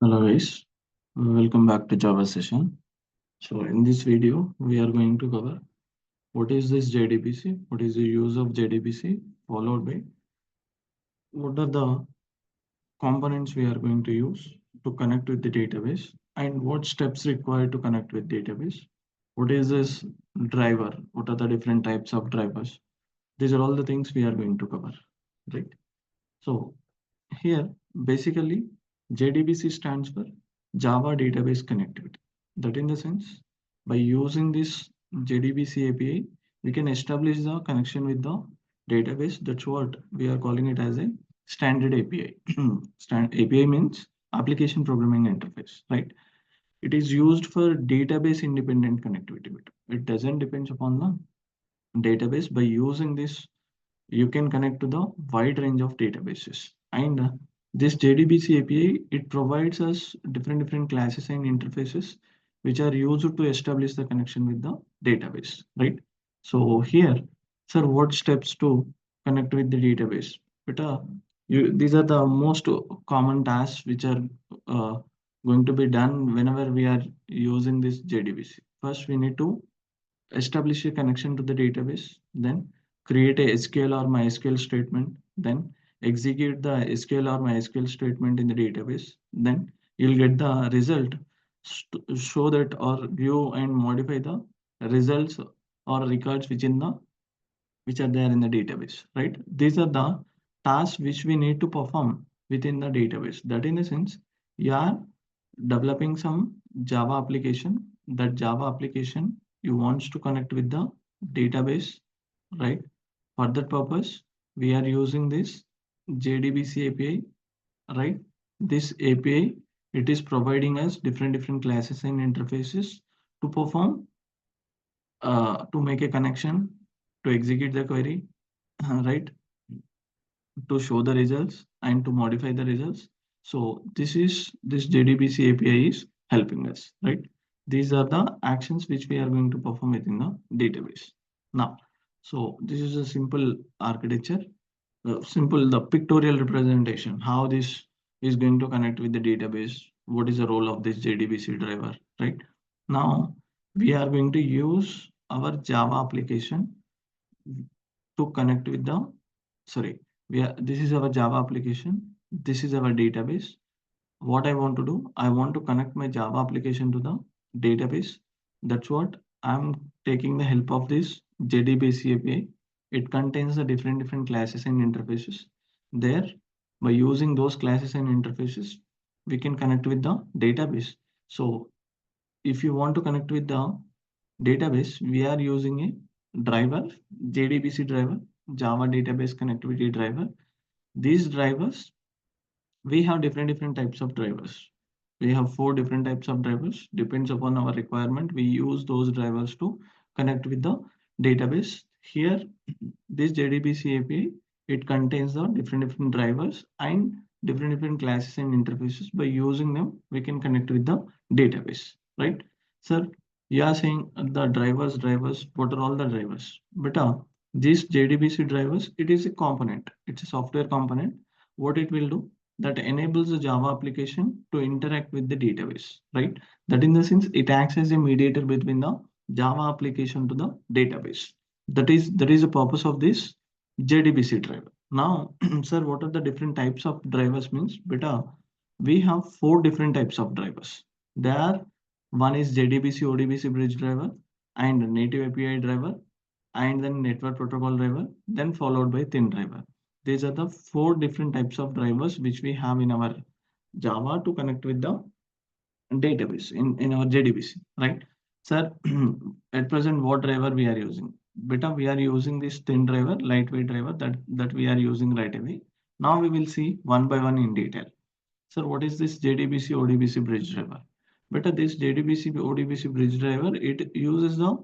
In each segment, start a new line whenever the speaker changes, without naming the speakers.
Hello guys, welcome back to Java session. So in this video, we are going to cover what is this JDBC, what is the use of JDBC, followed by what are the components we are going to use to connect with the database and what steps required to connect with database. What is this driver? What are the different types of drivers? These are all the things we are going to cover, right? So here, basically, JDBC stands for Java Database Connectivity. That in the sense, by using this JDBC API, we can establish the connection with the database. That's what we are calling it as a standard API. API means application programming interface, right? It is used for database independent connectivity. It doesn't depend upon the database. By using this, you can connect to the wide range of databases. And this JDBC API, it provides us different classes and interfaces which are used to establish the connection with the database, right? So here, sir, what steps to connect with the database? But these are the most common tasks which are uh, going to be done whenever we are using this JDBC. First, we need to establish a connection to the database, then create a SQL or MySQL statement, then execute the SQL or MySQL statement in the database, then you'll get the result, show that or view and modify the results or records which are there in the database, right? These are the tasks which we need to perform within the database. That in a sense, you are developing some Java application. That Java application you wants to connect with the database, right? For that purpose, we are using this JDBC API, right? This API, it is providing us different classes and interfaces to perform, to make a connection, to execute the query, right? To show the results and to modify the results. So this JDBC API is helping us, right? These are the actions which we are going to perform within the database. Now, so this is a simple architecture, simple the pictorial representation, how this is going to connect with the database, what is the role of this JDBC driver, right? Now, we are going to use our Java application to connect with the, sorry, this is our Java application, this is our database. What I want to do, I want to connect my Java application to the database. That's what I'm taking the help of this JDBC API. It contains the different classes and interfaces. There, by using those classes and interfaces, we can connect with the database. So if you want to connect with the database, we are using a driver, JDBC driver, Java database connectivity driver. These drivers, we have different types of drivers. We have 4 different types of drivers. Depends upon our requirement. We use those drivers to connect with the database. Here, this JDBC API, it contains the different drivers and different classes and interfaces. By using them, we can connect with the database, right? Sir, you are saying the drivers, what are all the drivers? But these JDBC drivers, it is a component. It's a software component. What it will do, that enables the Java application to interact with the database, right? That in the sense, it acts as a mediator between the Java application to the database. That is the purpose of this JDBC driver. Now, sir, what are the different types of drivers means? Beta, we have 4 different types of drivers. There, one is JDBC ODBC bridge driver and native API driver, and then network protocol driver, then followed by thin driver. These are the 4 different types of drivers which we have in our Java to connect with the database in our JDBC, right? Sir, at present, what driver we are using? Beta, we are using this thin driver, lightweight driver that we are using right away. Now we will see one by one in detail. Sir, what is this JDBC ODBC bridge driver? Beta, this JDBC ODBC bridge driver, it uses the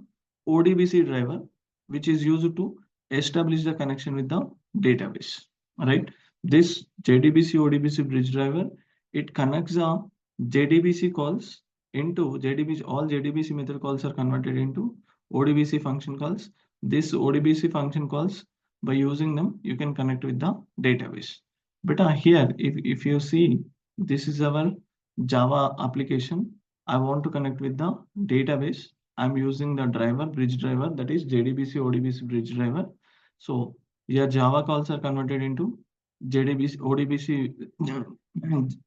ODBC driver, which is used to establish the connection with the database, right? This JDBC ODBC bridge driver, it connects the JDBC calls into JDBC. All JDBC method calls are converted into ODBC function calls. This ODBC function calls, by using them, you can connect with the database. But here, if you see, this is our Java application, I want to connect with the database. I'm using the driver, bridge driver, that is JDBC ODBC bridge driver. So your Java calls are converted into JDBC ODBC.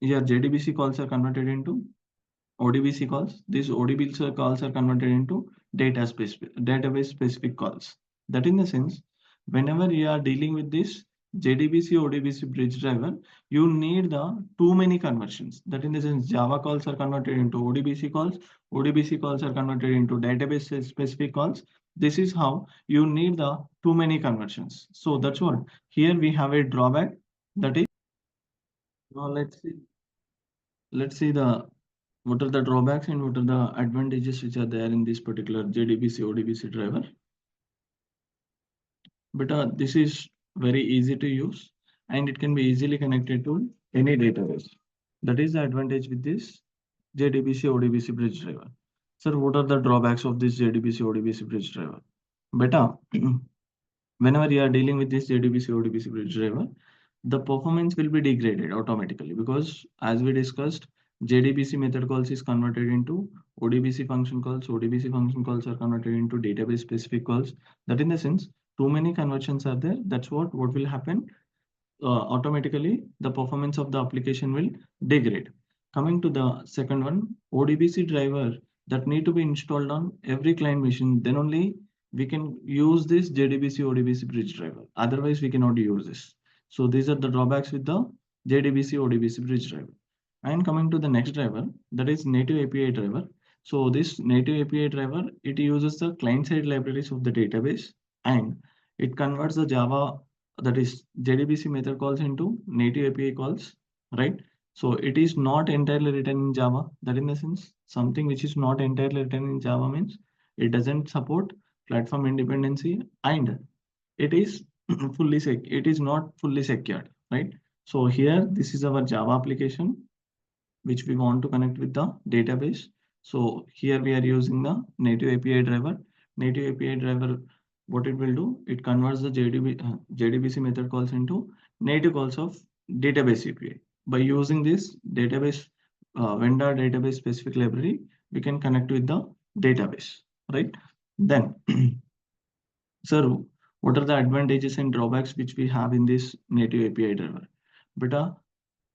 Your JDBC calls are converted into ODBC calls. These ODBC calls are converted into database specific calls. That in the sense, whenever you are dealing with this JDBC ODBC bridge driver, you need the too many conversions. That in the sense, Java calls are converted into ODBC calls. ODBC calls are converted into database specific calls. This is how you need the too many conversions. So that's what here we have a drawback. That is, now let's see the what are the drawbacks and what are the advantages which are there in this particular JDBC ODBC driver. But this is very easy to use and it can be easily connected to any database. That is the advantage with this JDBC ODBC bridge driver. Sir, what are the drawbacks of this JDBC ODBC bridge driver? Beta, whenever you are dealing with this JDBC ODBC bridge driver, the performance will be degraded automatically because as we discussed, JDBC method calls is converted into ODBC function calls. ODBC function calls are converted into database specific calls. That in the sense, too many conversions are there. That's what will happen. Automatically, the performance of the application will degrade. Coming to the second one, ODBC driver that need to be installed on every client machine. Then only we can use this JDBC ODBC bridge driver. Otherwise, we cannot use this. So these are the drawbacks with the JDBC ODBC bridge driver. And coming to the next driver, that is native API driver. So this native API driver, it uses the client-side libraries of the database and it converts the Java, that is JDBC method calls into native API calls, right? So it is not entirely written in Java. That in the sense, something which is not entirely written in Java means it doesn't support platform independency and it is it is not fully secured, right? So here, this is our Java application which we want to connect with the database. So here we are using the native API driver. Native API driver, what it will do, it converts the JDBC method calls into native calls of database API. By using this database vendor database specific library, we can connect with the database, right? Then, sir, what are the advantages and drawbacks which we have in this native API driver? But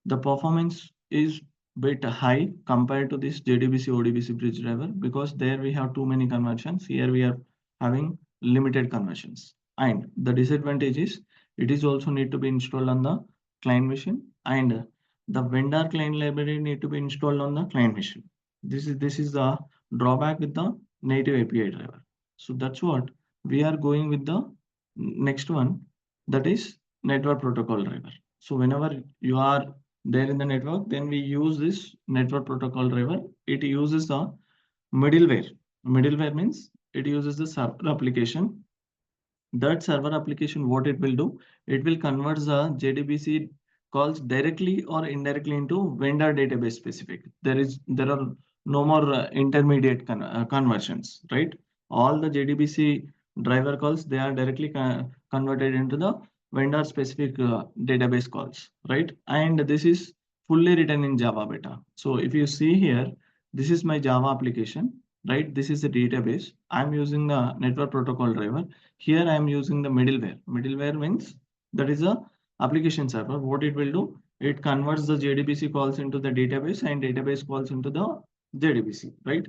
the performance is bit high compared to this JDBC ODBC bridge driver because there we have too many conversions. Here we are having limited conversions. And the disadvantage is it is also need to be installed on the client machine and the vendor client library need to be installed on the client machine. This is the drawback with the native API driver. So that's what we are going with the next one, that is network protocol driver. So whenever you are there in the network, then we use this network protocol driver. It uses the middleware. Middleware means it uses the server application. That server application, what it will do, it will convert the JDBC calls directly or indirectly into vendor database specific. There are no more intermediate conversions, right? All the JDBC driver calls, they are directly converted into the vendor specific database calls, right? And this is fully written in Java beta. So if you see here, this is my Java application, right? This is the database. I'm using the network protocol driver. Here I am using the middleware. Middleware means that is a application server. What it will do, it converts the JDBC calls into the database and database calls into the JDBC, right?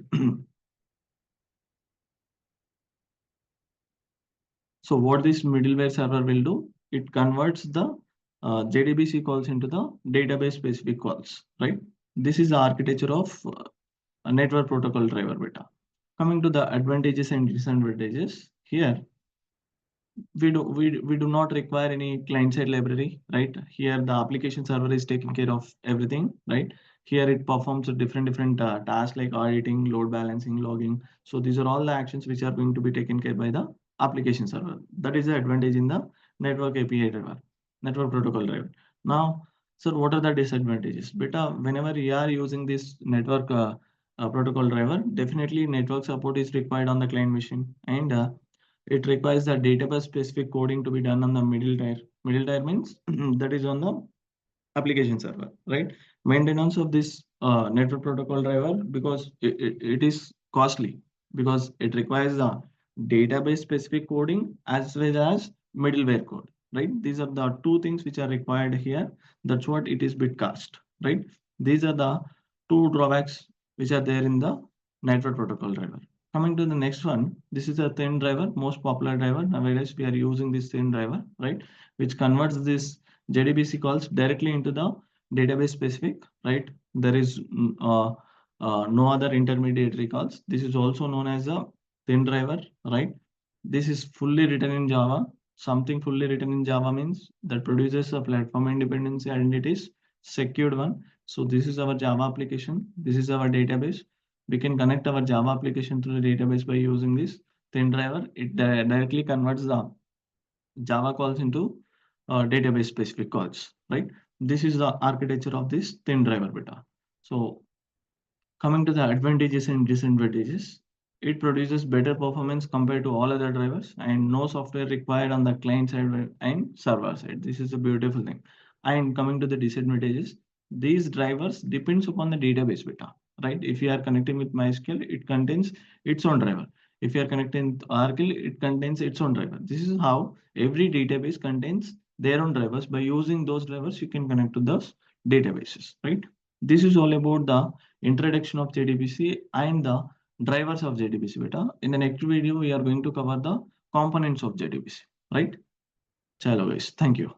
So what this middleware server will do, it converts the JDBC calls into the database specific calls, right? This is the architecture of a network protocol driver beta. Coming to the advantages and disadvantages, here we do not require any client-side library, right? Here the application server is taking care of everything, right? Here it performs a different tasks like auditing, load balancing, logging. So these are all the actions which are going to be taken care by the application server. That is the advantage in the network API driver, network protocol driver. Now, sir, what are the disadvantages? Beta, whenever you are using this network protocol driver, definitely network support is required on the client machine and it requires the database specific coding to be done on the middle tier. Middle tier means that is on the application server, right? Maintenance of this network protocol driver, because it is costly, because it requires the database specific coding as well as middleware code, right? These are the two things which are required here. That's what it is bit cost, right? These are the two drawbacks which are there in the network protocol driver. Coming to the next one, this is a thin driver, most popular driver nowadays. We are using this thin driver, right, which converts this JDBC calls directly into the database specific, right? There is no other intermediary calls. This is also known as a thin driver, right? This is fully written in Java. Something fully written in Java means that produces a platform independency identities, secured one. So this is our Java application. This is our database. We can connect our Java application to the database by using this thin driver. It directly converts the Java calls into database specific calls, right? This is the architecture of this thin driver beta. So coming to the advantages and disadvantages, it produces better performance compared to all other drivers and no software required on the client side and server side. This is a beautiful thing. And coming to the disadvantages, these drivers depends upon the database beta, right? If you are connecting with MySQL, it contains its own driver. If you are connecting to Oracle, it contains its own driver. This is how every database contains their own drivers. By using those drivers, you can connect to those databases, right? This is all about the introduction of JDBC and the drivers of JDBC beta. In the next video, we are going to cover the components of JDBC, right? Chalo guys, thank you.